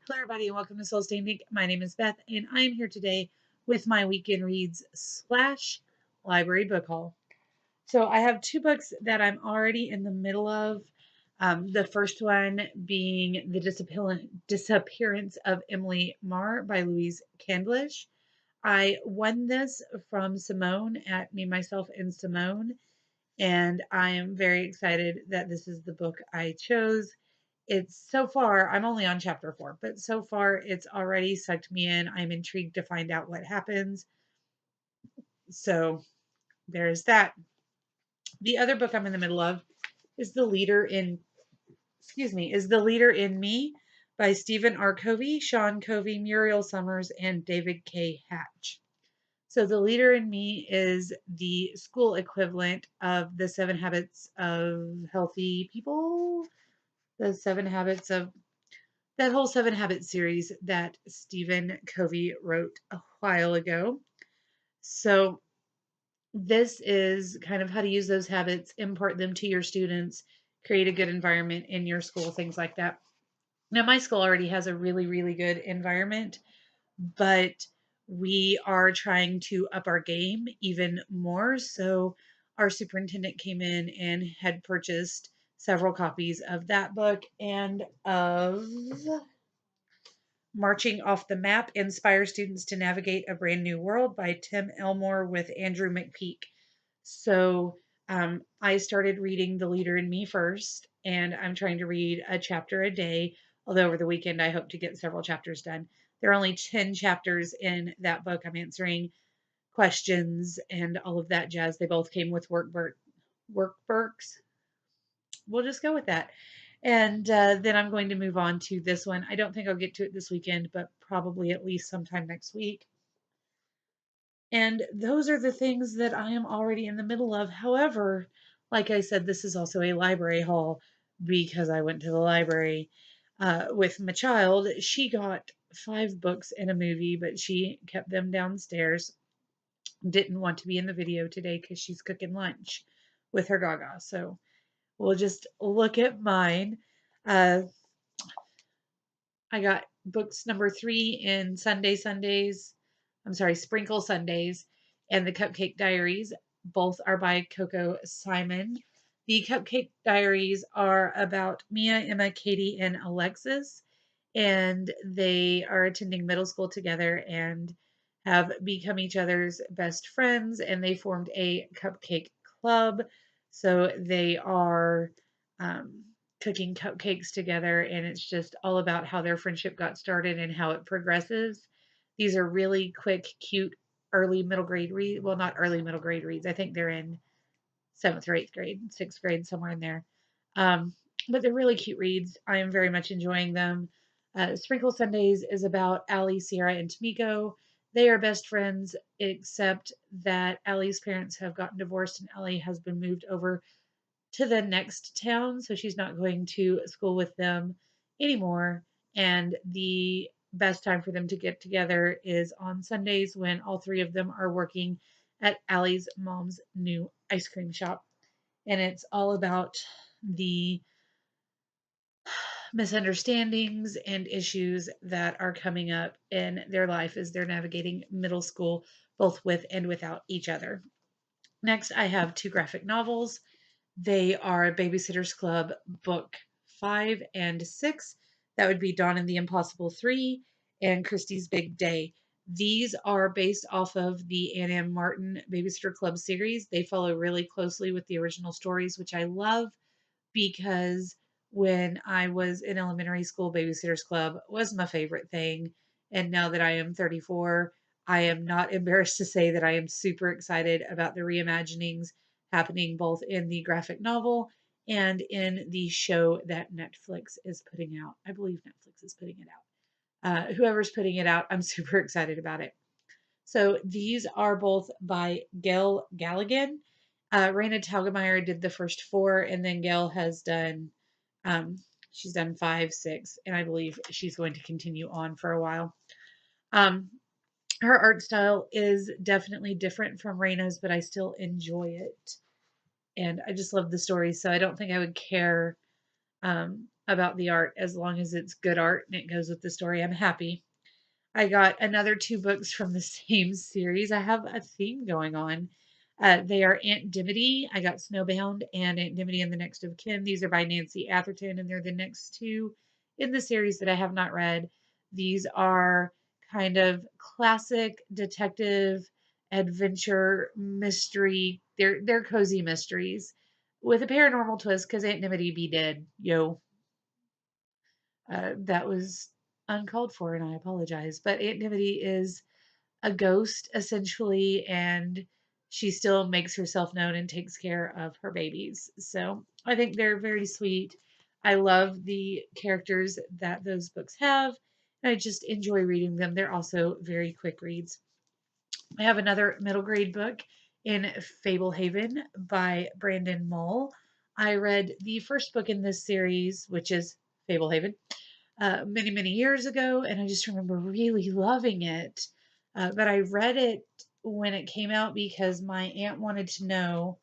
Hello, everybody, and welcome to Soul Standing. My name is Beth, and I am here today with my weekend reads slash library book haul. So, I have two books that I'm already in the middle of. The first one being The Disappearance of Emily Marr by Louise Candlish. I won this from Simone at Me, Myself, and Simone, and I am very excited that this is the book I chose. It's so far, I'm only on chapter 4, but so far it's already sucked me in. I'm intrigued to find out what happens. So there's that. The other book I'm in the middle of is The Leader in Me by Stephen R. Covey, Sean Covey, Muriel Summers, and David K. Hatch. So The Leader in Me is the school equivalent of the 7 Habits of Healthy People, the 7 Habits of that whole 7 Habits series that Stephen Covey wrote a while ago. So this is kind of how to use those habits, impart them to your students, create a good environment in your school, things like that. Now, my school already has a really, really good environment, but we are trying to up our game even more. So our superintendent came in and had purchased several copies of that book and of Marching Off the Map: Inspire Students to Navigate a Brand New World by Tim Elmore with Andrew McPeak. So I started reading The Leader in Me first, and I'm trying to read a chapter a day. Although over the weekend, I hope to get several chapters done. There are only 10 chapters in that book. I'm answering questions and all of that jazz. They both came with workbooks. We'll just go with that. And then I'm going to move on to this one. I don't think I'll get to it this weekend, but probably at least sometime next week. And those are the things that I am already in the middle of. However, like I said, this is also a library haul because I went to the library with my child. She got 5 books and a movie, but she kept them downstairs. Didn't want to be in the video today because she's cooking lunch with her gaga. So we'll just look at mine. Uh, I got books number 3 in Sundays. I'm sorry, Sprinkle Sundays and The Cupcake Diaries. Both are by Coco Simon. The Cupcake Diaries are about Mia, Emma, Katie, and Alexis, and they are attending middle school together and have become each other's best friends, and they formed a cupcake club. So they are um, cooking cupcakes together, and it's just all about how their friendship got started and how it progresses. These are really quick, cute, early middle grade read. Well, not early middle grade reads. I think they're in 7th or 8th grade, 6th grade, somewhere in there. Um, but they're really cute reads. I am very much enjoying them. Sprinkle Sundays is about Allie, Sierra, and Tamiko. They are best friends, except that Allie's parents have gotten divorced and Allie has been moved over to the next town, so she's not going to school with them anymore. And the best time for them to get together is on Sundays when all 3 of them are working at Allie's mom's new ice cream shop. And it's all about the misunderstandings and issues that are coming up in their life as they're navigating middle school, both with and without each other. Next, I have 2 graphic novels. They are Babysitter's Club book 5 and 6. That would be Dawn and the Impossible 3 and Christie's Big Day. These are based off of the Ann M. Martin Babysitter Club series. They follow really closely with the original stories, which I love because when I was in elementary school, Babysitter's Club was my favorite thing. And now that I am 34, I am not embarrassed to say that I am super excited about the reimaginings happening both in the graphic novel and in the show that Netflix is putting out. I believe Netflix is putting it out. Whoever's putting it out, I'm super excited about it. So these are both by Gail Galligan. Raina Telgemeier did the first 4, and then Gail has done, um, she's done 5, 6, and I believe she's going to continue on for a while. Um, her art style is definitely different from Raina's, but I still enjoy it. And I just love the story, so I don't think I would care about the art as long as it's good art and it goes with the story. I'm happy. I got another two books from the same series. I have a theme going on. They are Aunt Dimity. I got Snowbound and Aunt Dimity and the Next of Kin. These are by Nancy Atherton, and they're the next two in the series that I have not read. These are kind of classic detective adventure mystery. They're cozy mysteries with a paranormal twist because Aunt Dimity be dead. Yo, that was uncalled for, and I apologize. But Aunt Dimity is a ghost essentially, and she still makes herself known and takes care of her babies. So I think they're very sweet. I love the characters that those books have, and I just enjoy reading them. They're also very quick reads. I have another middle grade book in Fablehaven by Brandon Mull. I read the first book in this series, which is Fablehaven, many, many years ago, and I just remember really loving it. But I read it when it came out because my aunt wanted to know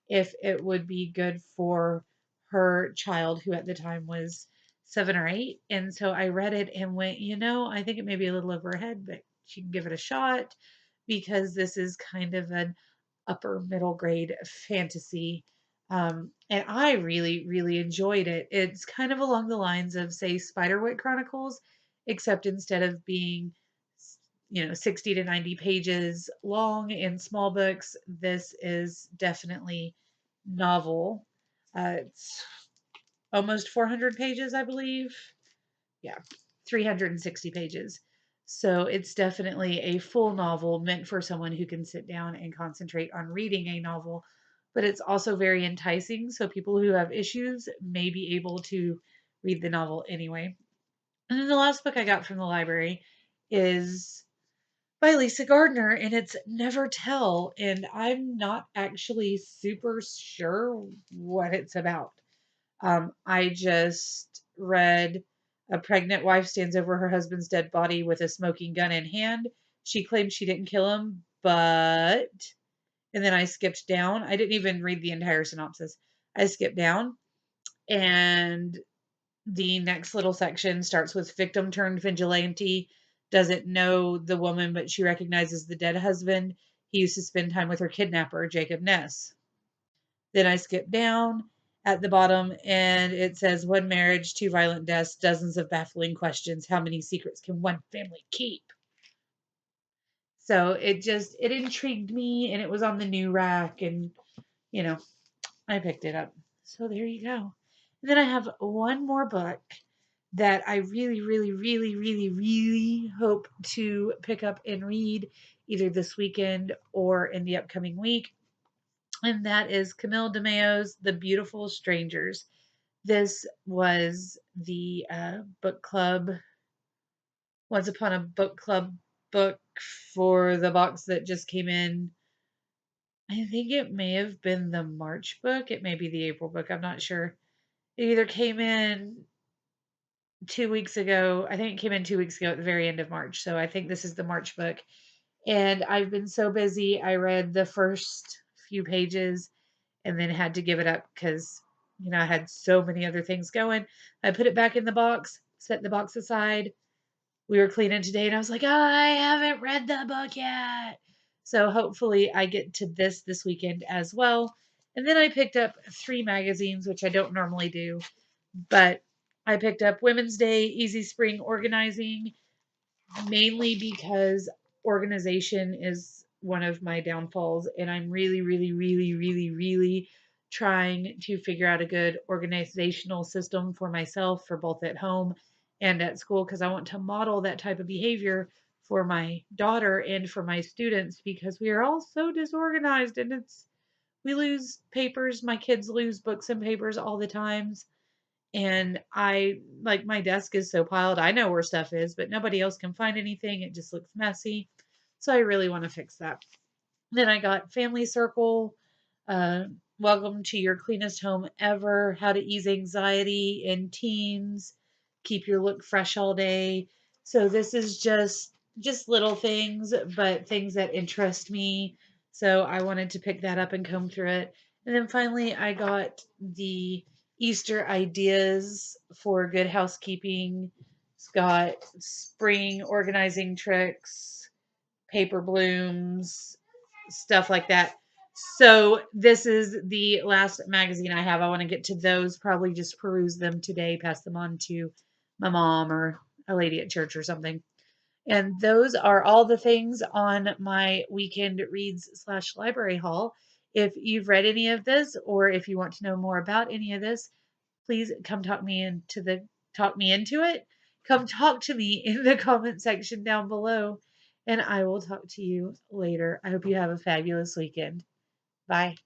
if it would be good for her child, who at the time was 7 or 8. And so I read it and went, I think it may be a little over her head, but she can give it a shot because this is kind of an upper middle grade fantasy. And I really, really enjoyed it. It's kind of along the lines of, say, Spiderwick Chronicles, except instead of being, 60 to 90 pages long in small books, this is definitely novel. It's almost 400 pages, I believe. Yeah, 360 pages. So it's definitely a full novel meant for someone who can sit down and concentrate on reading a novel. But it's also very enticing. So people who have issues may be able to read the novel anyway. And then the last book I got from the library is by Lisa Gardner, and it's Never Tell. And I'm not actually super sure what it's about. I just read a pregnant wife stands over her husband's dead body with a smoking gun in hand. She claims she didn't kill him, but. And then I skipped down. I didn't even read the entire synopsis. I skipped down, and the next little section starts with victim turned vigilante. Doesn't know the woman, but she recognizes the dead husband. He used to spend time with her kidnapper, Jacob Ness. Then I skip down at the bottom and it says one marriage, two violent deaths, dozens of baffling questions. How many secrets can one family keep? So it intrigued me, and it was on the new rack, and you know, I picked it up. So there you go. And then I have one more book that I really, really, really, really, really hope to pick up and read either this weekend or in the upcoming week. And that is Camille DeMeo's The Beautiful Strangers. This was the book club, Once Upon a Book Club book for the box that just came in. I think it may have been the March book. It may be the April book. I'm not sure. It either came in 2 weeks ago. I think it came in 2 weeks ago at the very end of March. So I think this is the March book. And I've been so busy. I read the first few pages and then had to give it up because, I had so many other things going. I put it back in the box, set the box aside. We were cleaning today, and I was like, I haven't read the book yet. So hopefully I get to this weekend as well. And then I picked up 3 magazines, which I don't normally do, but I picked up Women's Day, Easy Spring Organizing, mainly because organization is one of my downfalls, and I'm really, really, really, really, really trying to figure out a good organizational system for myself, for both at home and at school, because I want to model that type of behavior for my daughter and for my students, because we are all so disorganized, and we lose papers. My kids lose books and papers all the times, and I like, my desk is so piled. I know where stuff is, but nobody else can find anything. It just looks messy. So I really want to fix that. Then I got Family Circle, uh, Welcome to Your Cleanest Home Ever, How to Ease Anxiety in Teens, Keep Your Look Fresh All Day. So this is just little things, but things that interest me. So I wanted to pick that up and comb through it. And then finally I got the Easter ideas for good housekeeping. It's got spring organizing tricks, paper blooms, stuff like that. So this is the last magazine I have. I want to get to those, probably just peruse them today, pass them on to my mom or a lady at church or something. And those are all the things on my weekend reads slash library haul. If you've read any of this, or if you want to know more about any of this, please come talk me into it. Come talk to me in the comment section down below, and I will talk to you later. I hope you have a fabulous weekend. Bye.